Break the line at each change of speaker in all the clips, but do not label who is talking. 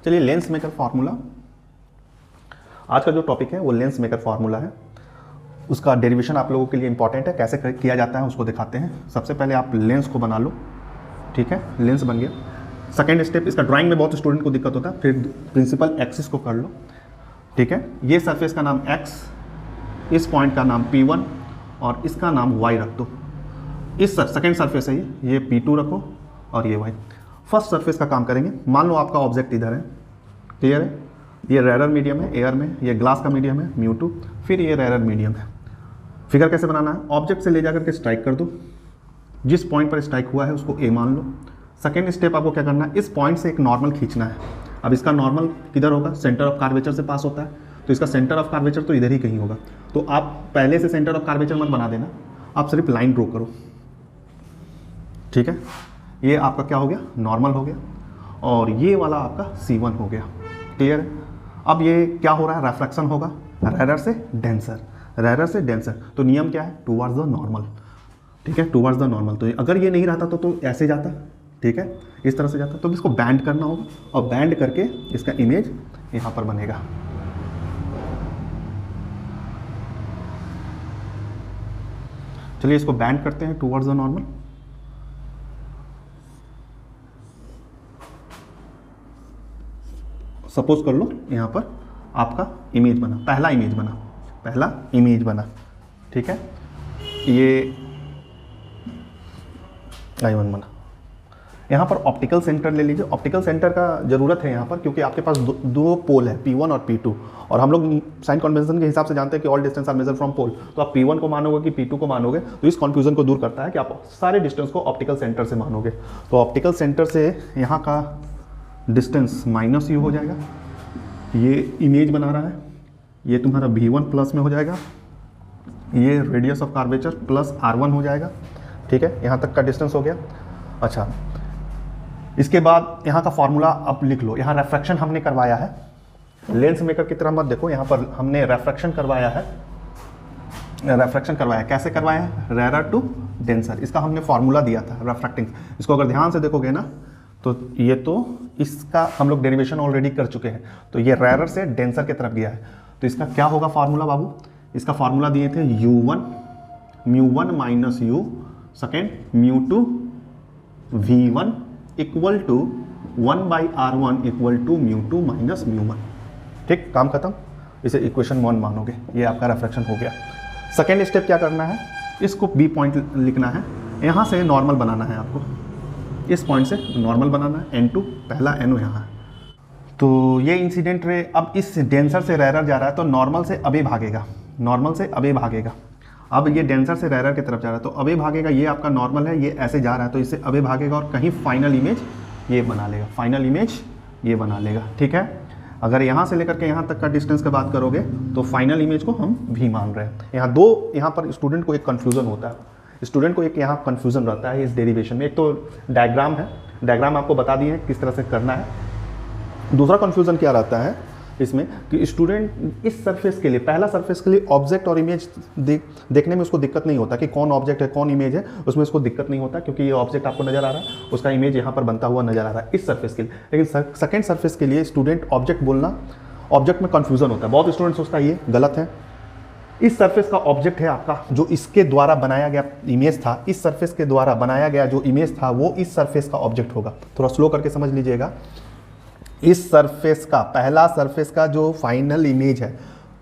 चलिए lens maker formula, आज का जो टॉपिक है वो लेंस मेकर फार्मूला है। उसका डेरिवेशन आप लोगों के लिए इंपॉर्टेंट है, कैसे किया जाता है उसको दिखाते हैं। सबसे पहले आप लेंस को बना लो, ठीक है, लेंस बन गया। सेकेंड स्टेप, इसका ड्राइंग में बहुत स्टूडेंट को दिक्कत होता है, फिर प्रिंसिपल एक्सिस को कर लो, ठीक है। ये सरफेस का नाम x, इस पॉइंट का नाम P1 और इसका नाम y रख दो। इस सेकेंड सरफेस है ये P2 रखो और ये y। फर्स्ट सरफेस का काम करेंगे। मान लो आपका ऑब्जेक्ट इधर है, क्लियर है, ये रेरर मीडियम है एयर में, ये ग्लास का मीडियम है μ2, फिर ये रेरर मीडियम है। फिगर कैसे बनाना है, ऑब्जेक्ट से ले जाकर के स्ट्राइक कर दो, जिस पॉइंट पर स्ट्राइक हुआ है उसको A मान लो। सेकेंड स्टेप आपको क्या करना है, इस पॉइंट से एक नॉर्मल खींचना है। अब इसका नॉर्मल किधर होगा, सेंटर ऑफ कार्वेचर से पास होता है, तो इसका सेंटर ऑफ कार्वेचर तो इधर ही कहीं होगा। तो आप पहले से सेंटर ऑफ कार्वेचर मत बना देना, आप सिर्फ लाइन ड्रॉ करो, ठीक है। ये आपका क्या हो गया, नॉर्मल हो गया, और ये वाला आपका C1 हो गया, क्लियर है। अब ये क्या हो रहा है, रेफ्रैक्शन होगा रेरर से डेंसर, रेरर से डेंसर। तो नियम क्या है, टूवर्ड्स द नॉर्मल, ठीक है, टूवर्ड्स द नॉर्मल। तो अगर ये नहीं रहता तो ऐसे जाता, ठीक है, इस तरह से जाता। तो इसको बैंड करना होगा और बैंड करके इसका इमेज यहाँ पर बनेगा। चलिए इसको बैंड करते हैं टूवर्ड्स द नॉर्मल। सपोज कर लो यहाँ पर आपका इमेज बना, पहला इमेज बना, पहला इमेज बना, ठीक है, ये I1 बना। यहाँ पर ऑप्टिकल सेंटर ले लीजिए। ऑप्टिकल सेंटर का ज़रूरत है यहाँ पर क्योंकि आपके पास दो पोल है P1 और P2, और हम लोग साइन कन्वेंशन के हिसाब से जानते हैं कि all distance are measure from pole. तो आप P1 को मानोगे कि P2 को मानोगे, तो इस कन्फ्यूजन को दूर करता है कि आप सारे डिस्टेंस को ऑप्टिकल सेंटर से मानोगे। तो ऑप्टिकल सेंटर से यहाँ का डिस्टेंस -u हो जाएगा। ये इमेज बना रहा है, ये तुम्हारा V1 प्लस में हो जाएगा, ये radius of curvature plus R1 हो जाएगा, ठीक है। यहाँ तक का डिस्टेंस हो गया। अच्छा, इसके बाद यहाँ का फॉर्मूला अब लिख लो। यहाँ रेफ्रैक्शन हमने करवाया है, लेंस मेकर की तरह मत देखो, यहाँ पर हमने रेफ्रैक्शन करवाया है। रेफ्रैक्शन करवाया, कैसे करवाया है, रेरर टू डेंसर। इसका हमने फॉर्मूला दिया था रेफ्रैक्टिंग। इसको अगर ध्यान से देखोगे ना तो ये तो इसका हम लोग डेरिवेशन ऑलरेडी कर चुके हैं। तो ये रेरर से डेंसर की तरफ गया है, तो इसका क्या होगा फॉर्मूला बाबू। इसका फॉर्मूला दिए थे u1 μ1 minus u second μ2 v1 equal to 1/r1 equal to μ2 minus μ1, ठीक, काम खत्म। इसे इक्वेशन 1 मानोगे, ये आपका रेफ्रैक्शन हो गया। सेकेंड स्टेप क्या करना है, इसको B पॉइंट लिखना है, यहाँ से नॉर्मल बनाना है आपको, इस पॉइंट से नॉर्मल बनाना है, N2 पहला NO यहाँ है। तो ये इंसिडेंट रे अब इस डेंसर से रेरर जा रहा है, तो नॉर्मल से अबे भागेगा, नॉर्मल से अबे भागेगा। अब ये डेंसर से रेरर की तरफ जा रहा है तो अबे भागेगा, ये आपका नॉर्मल है, ये ऐसे जा रहा है तो इससे अबे भागेगा और कहीं फाइनल इमेज ये बना लेगा, फाइनल इमेज ये बना लेगा, ठीक है। अगर यहाँ से लेकर के यहाँ तक का डिस्टेंस की बात करोगे तो फाइनल इमेज को हम भी मान रहे हैं। यहाँ पर स्टूडेंट को एक कन्फ्यूज़न होता है, स्टूडेंट को एक यहाँ कन्फ्यूज़न रहता है इस डेरिवेशन में। एक तो डायग्राम है, डायग्राम आपको बता दिए किस तरह से करना है। दूसरा कन्फ्यूज़न क्या रहता है इसमें कि स्टूडेंट इस सरफेस के लिए, पहला सरफेस के लिए ऑब्जेक्ट और इमेज देखने में उसको दिक्कत नहीं होता कि कौन ऑब्जेक्ट है कौन इमेज है, उसमें उसको दिक्कत नहीं होता क्योंकि ये ऑब्जेक्ट आपको नज़र आ रहा है, उसका इमेज यहाँ पर बनता हुआ नज़र आ रहा है इस सरफेस के लिए। लेकिन सेकेंड सरफेस के लिए स्टूडेंट ऑब्जेक्ट बोलना, ऑब्जेक्ट में कन्फ्यूज़न होता है। बहुत स्टूडेंट सोचता है ये गलत है। इस सरफेस का ऑब्जेक्ट है आपका, जो इसके द्वारा बनाया गया इमेज था, इस सरफेस के द्वारा बनाया गया जो इमेज था वो इस सरफेस का ऑब्जेक्ट होगा। थोड़ा स्लो करके समझ लीजिएगा। इस सरफेस का, पहला सरफेस का जो फाइनल इमेज है,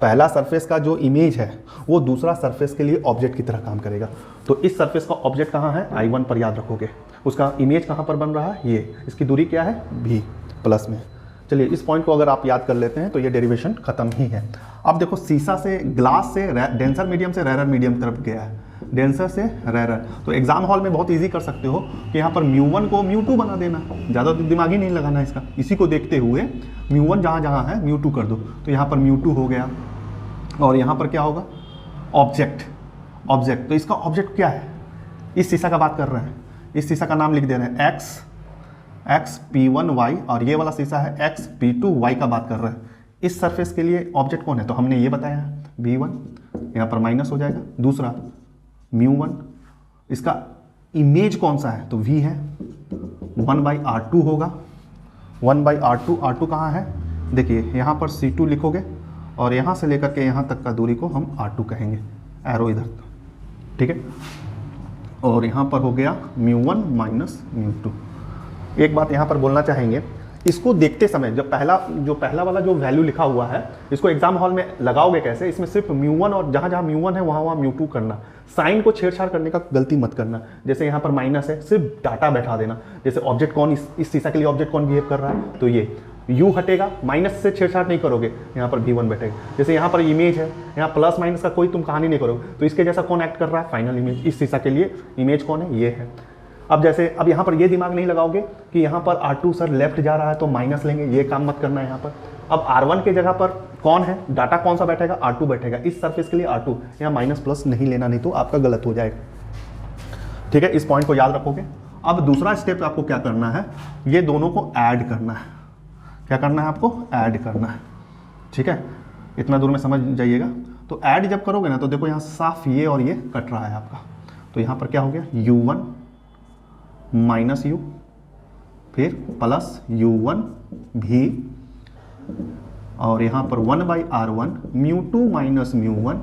पहला सरफेस का जो इमेज है वो दूसरा सरफेस के लिए ऑब्जेक्ट की तरह काम करेगा। तो इस सरफेस का ऑब्जेक्ट कहाँ है, I1 पर याद रखोगे। उसका इमेज कहाँ पर बन रहा है, ये, इसकी दूरी क्या है, V प्लस में। चलिए इस पॉइंट को अगर आप याद कर लेते हैं तो ये डेरिवेशन खत्म ही है। अब देखो शीशा से, ग्लास से डेंसर मीडियम से रेरर मीडियम तरफ गया है, डेंसर से रेरर। तो एग्जाम हॉल में बहुत इजी कर सकते हो कि यहाँ पर μ1 को μ2 बना देना, ज़्यादा दिमाग ही नहीं लगाना इसका। इसी को देखते हुए μ1 जहाँ जहाँ है μ2 कर दो, तो यहाँ पर μ2 हो गया। और यहाँ पर क्या होगा, ऑब्जेक्ट, ऑब्जेक्ट। तो इसका ऑब्जेक्ट क्या है, इस शीशा का बात कर रहे हैं, इस शीशा का नाम लिख दे रहे हैं x P1y, और ये वाला शीशा है x P2y का बात कर रहे हैं। इस सरफेस के लिए ऑब्जेक्ट कौन है, तो हमने ये बताया V1, यहाँ पर माइनस हो जाएगा। दूसरा μ1, इसका इमेज कौन सा है, तो V है, 1/r2 होगा। 1/r2, R2 कहाँ है, देखिए यहाँ पर C2 लिखोगे और यहाँ से लेकर के यहाँ तक का दूरी को हम R2 कहेंगे, एरो इधर, ठीक है। और यहाँ पर हो गया μ1 माइनस μ2। एक बात यहाँ पर बोलना चाहेंगे, इसको देखते समय जब पहला वाला जो वैल्यू लिखा हुआ है इसको एग्जाम हॉल में लगाओगे कैसे, इसमें सिर्फ μ1 और जहाँ जहाँ μ1 है वहाँ μ2 करना, साइन को छेड़छाड़ करने का गलती मत करना। जैसे यहाँ पर माइनस है, सिर्फ डाटा बैठा देना, जैसे ऑब्जेक्ट कौन, इस शीशा के लिए ऑब्जेक्ट कौन बिहेव कर रहा है, तो ये u हटेगा, माइनस से छेड़छाड़ नहीं करोगे, यहाँ पर v1 बैठेगा। जैसे यहाँ पर इमेज है, यहाँ प्लस माइनस का कोई तुम कहानी नहीं करोगे, तो इसके जैसा कौन एक्ट कर रहा है, फाइनल इमेज। इस शीशा के लिए इमेज कौन है, ये है। अब जैसे अब यहाँ पर ये दिमाग नहीं लगाओगे कि यहाँ पर R2 सर लेफ्ट जा रहा है तो माइनस लेंगे, ये काम मत करना है यहाँ पर। अब R1 के जगह पर कौन है, डाटा कौन सा बैठेगा, R2 बैठेगा, इस सरफेस के लिए R2, यहाँ माइनस प्लस नहीं लेना, नहीं तो आपका गलत हो जाएगा, ठीक है। इस पॉइंट को याद रखोगे। अब दूसरा स्टेप आपको क्या करना है, ये दोनों को ऐड करना है। क्या करना है आपको, ऐड करना है, ठीक है। इतना दूर में समझ जाइएगा। तो ऐड जब करोगे ना तो देखो यहाँ साफ ये और ये कट रहा है आपका, तो यहाँ पर क्या हो गया, u1 माइनस u, फिर प्लस u1 भी, और यहाँ पर 1/r1 μ2 minus μ1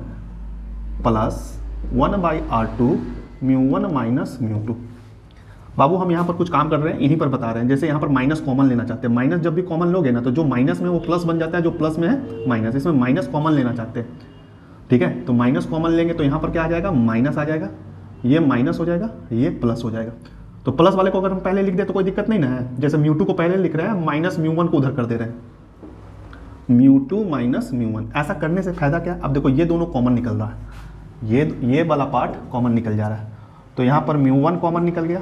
plus 1/r2 μ1 minus μ2। बाबू हम यहाँ पर कुछ काम कर रहे हैं, यहीं पर बता रहे हैं। जैसे यहाँ पर माइनस कॉमन लेना चाहते हैं, माइनस जब भी कॉमन लोगे ना तो जो माइनस में वो प्लस बन जाता है, जो प्लस में है माइनस, इसमें माइनस कॉमन लेना चाहते हैं, ठीक है। तो माइनस कॉमन लेंगे तो यहाँ पर क्या आ जाएगा, माइनस आ जाएगा, ये माइनस हो जाएगा, ये प्लस हो जाएगा। तो प्लस वाले को अगर हम पहले लिख दे तो कोई दिक्कत नहीं ना है। जैसे μ2 को पहले लिख रहे हैं, माइनस μ1 को उधर कर दे रहे हैं, μ2 माइनस μ1। ऐसा करने से फायदा क्या, अब देखो ये दोनों कॉमन निकल रहा है, ये वाला पार्ट कॉमन निकल जा रहा है, तो यहाँ पर μ1 कॉमन निकल गया,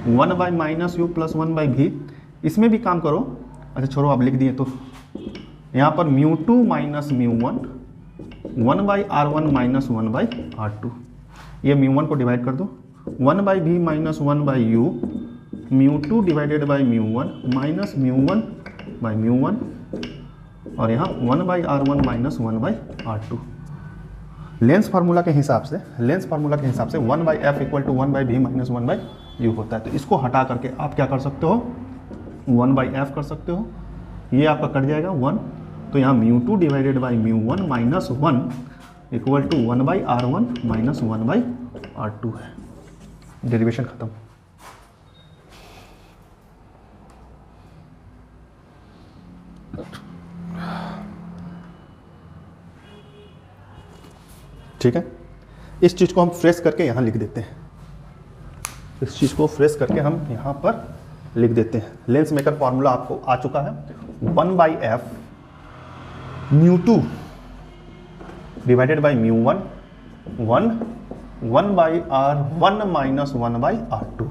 1/-u प्लस 1/v। इसमें भी काम करो, अच्छा छोड़ो आप लिख दिए, तो यहाँ पर μ2 माइनस μ1 1/r1 माइनस 1/r2, ये μ1 को डिवाइड कर दो, 1/v minus 1/u, μ2 divided by μ1 minus μ1/μ1, और यहाँ 1/r1 minus 1/r2। Lens formula के हिसाब से 1/f equal to 1/v minus 1/u होता है। तो इसको हटा करके आप क्या कर सकते हो, 1/f कर सकते हो, ये आपका कट जाएगा 1, तो यहाँ μ2 divided by μ1 minus 1 equal to 1/r1 minus 1/r2 है। डेरिवेशन खत्म। ठीक है, इस चीज को हम फ्रेश करके यहां लिख देते हैं, इस चीज को फ्रेश करके हम यहां पर लिख देते हैं। लेंस मेकर फॉर्मूला आपको आ चुका है, 1/f μ2 divided by μ1 1/r1 minus 1/r2,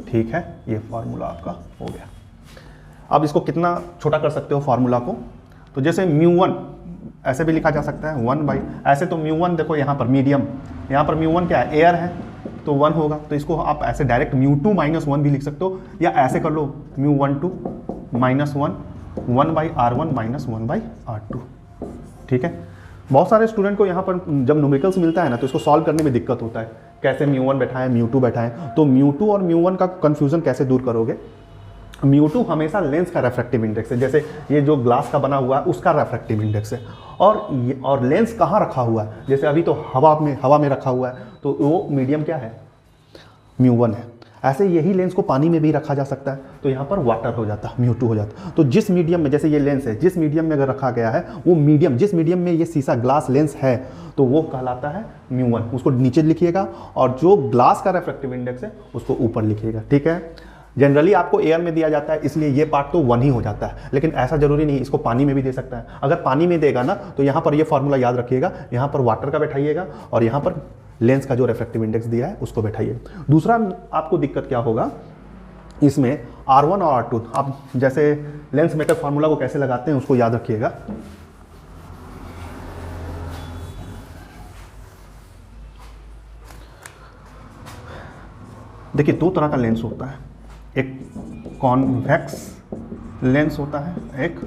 ठीक है। ये फार्मूला आपका हो गया। अब इसको कितना छोटा कर सकते हो फार्मूला को, तो जैसे μ1 ऐसे भी लिखा जा सकता है 1/, ऐसे तो μ1 देखो यहाँ पर मीडियम, यहाँ पर μ1 क्या है, एयर है, तो 1 होगा, तो इसको आप ऐसे डायरेक्ट μ2 माइनस 1 भी लिख सकते हो, या ऐसे कर लो μ12 माइनस 1 1/r1 माइनस 1/r2, ठीक है। बहुत सारे स्टूडेंट को यहाँ पर जब न्यूमेरिकल्स मिलता है ना तो इसको सॉल्व करने में दिक्कत होता है, कैसे μ1 बैठाएं μ2 बैठाएं, तो μ2 और μ1 का कन्फ्यूजन कैसे दूर करोगे। μ2 हमेशा लेंस का रेफ्रेक्टिव इंडेक्स है, जैसे ये जो ग्लास का बना हुआ है उसका रेफ्रेक्टिव इंडेक्स है, और लेंस कहाँ रखा हुआ है, जैसे अभी तो हवा में रखा हुआ है, तो वो मीडियम क्या है, μ1 है। ऐसे यही लेंस को पानी में भी रखा जा सकता है, तो यहाँ पर वाटर हो जाता है, μ2 हो जाता है। तो जिस मीडियम में, जैसे ये लेंस है, जिस मीडियम में अगर रखा गया है वो मीडियम, जिस मीडियम में ये शीशा ग्लास लेंस है तो वो कहलाता है μ1, उसको नीचे लिखिएगा, और जो ग्लास का रेफ्रेक्टिव इंडेक्स है उसको ऊपर लिखिएगा, ठीक है। जनरली आपको एयर में दिया जाता है, इसलिए ये पार्ट तो 1 ही हो जाता है, लेकिन ऐसा जरूरी नहीं, इसको पानी में भी दे सकता है। अगर पानी में देगा ना तो यहाँ पर ये फॉर्मूला याद रखिएगा, यहाँ पर वाटर का बैठाइएगा और यहाँ पर लेंस का जो रेफ्रेक्टिव इंडेक्स दिया है उसको बैठाइएगा। दूसरा आपको दिक्कत क्या होगा इसमें, R1 और R2, आप जैसे लेंस मेकर फॉर्मूला को कैसे लगाते हैं उसको याद रखिएगा। देखिए दो तरह का लेंस होता है, एक कॉन्वेक्स लेंस होता है, एक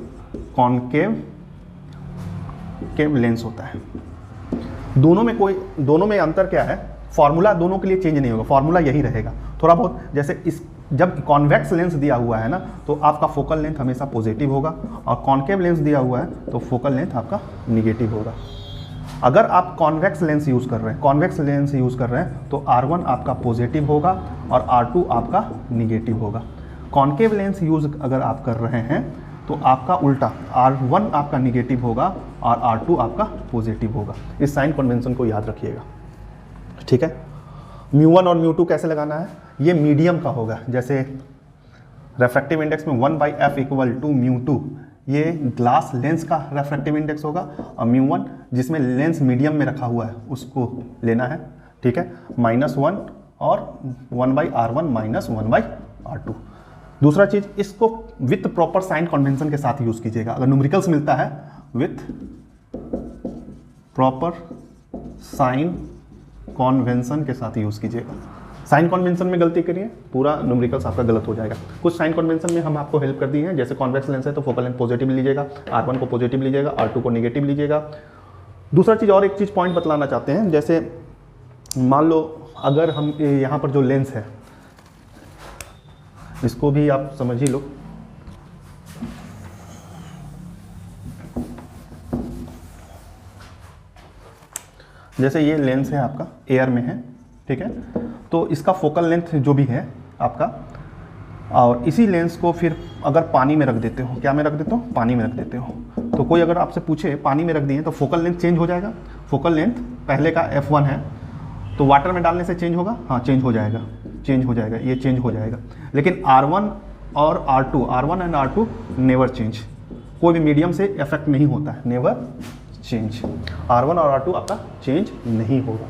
कॉनकेव लेंस होता है। दोनों में अंतर क्या है, फॉर्मूला दोनों के लिए चेंज नहीं होगा, फॉर्मूला यही रहेगा। थोड़ा बहुत जैसे इस जब कॉन्वेक्स लेंस दिया हुआ है ना तो आपका फोकल लेंथ हमेशा पॉजिटिव होगा, और कॉन्केव लेंस दिया हुआ है तो फोकल लेंथ आपका निगेटिव होगा। अगर आप कॉन्वेक्स लेंस यूज़ कर रहे हैं तो R1 आपका पॉजिटिव होगा और R2 आपका निगेटिव होगा। कॉन्केव लेंस यूज़ अगर आप कर रहे हैं तो आपका उल्टा, R1 आपका निगेटिव होगा और R2 आपका पॉजिटिव होगा। इस साइन कन्वेंशन को याद रखिएगा, ठीक है। μ1 और μ2 कैसे लगाना है, ये मीडियम का होगा। जैसे रेफ्रैक्टिव इंडेक्स में 1/f = μ2, ये ग्लास लेंस का रेफ्रैक्टिव इंडेक्स होगा, और μ1 जिसमें लेंस मीडियम में रखा हुआ है उसको लेना है, ठीक है। -1 और 1/r1 - 1/r2। दूसरा चीज़, इसको विथ प्रॉपर साइन कन्वेंशन के साथ यूज़ कीजिएगा। अगर न्यूमेरिकल्स मिलता है विथ प्रॉपर साइन कॉन्वेंशन के साथ यूज़ कीजिएगा। साइन कॉन्वेंशन में गलती करिए, पूरा न्यूमेरिकल्स आपका गलत हो जाएगा। कुछ साइन कॉन्वेंशन में हम आपको हेल्प कर दिए हैं, जैसे कॉन्वेक्स लेंस है तो फोकल लेंथ पॉजिटिव लीजिएगा, R1 को पॉजिटिव लीजिएगा, R2 को निगेटिव लीजिएगा। दूसरा चीज़, और एक चीज़ पॉइंट बतलाना चाहते हैं, जैसे मान लो अगर हम यहाँ पर जो लेंस है इसको भी आप समझ ही लो, जैसे ये लेंस है आपका एयर में है, ठीक है। तो इसका फोकल लेंथ जो भी है आपका, और इसी लेंस को फिर अगर पानी में रख देते हो, क्या में रख देते हो, पानी में रख देते हो, तो कोई अगर आपसे पूछे पानी में रख दिए तो फोकल लेंथ चेंज हो जाएगा। फोकल लेंथ पहले का f1 है तो वाटर में डालने से चेंज होगा, हाँ चेंज हो जाएगा, ये चेंज हो जाएगा। लेकिन R1 और R1 and R2 never change, कोई भी मीडियम से इफेक्ट नहीं होता है, नेवर चेंज। R1 और R2 आपका चेंज नहीं होगा,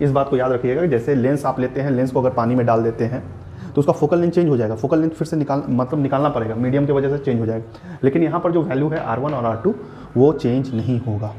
इस बात को याद रखिएगा। जैसे लेंस आप लेते हैं, लेंस को अगर पानी में डाल देते हैं तो उसका फोकल लेंथ चेंज हो जाएगा, फोकल लेंथ फिर से निकालना पड़ेगा, मीडियम की वजह से चेंज हो जाएगा। लेकिन यहाँ पर जो वैल्यू है R1 और R2 वो चेंज नहीं होगा।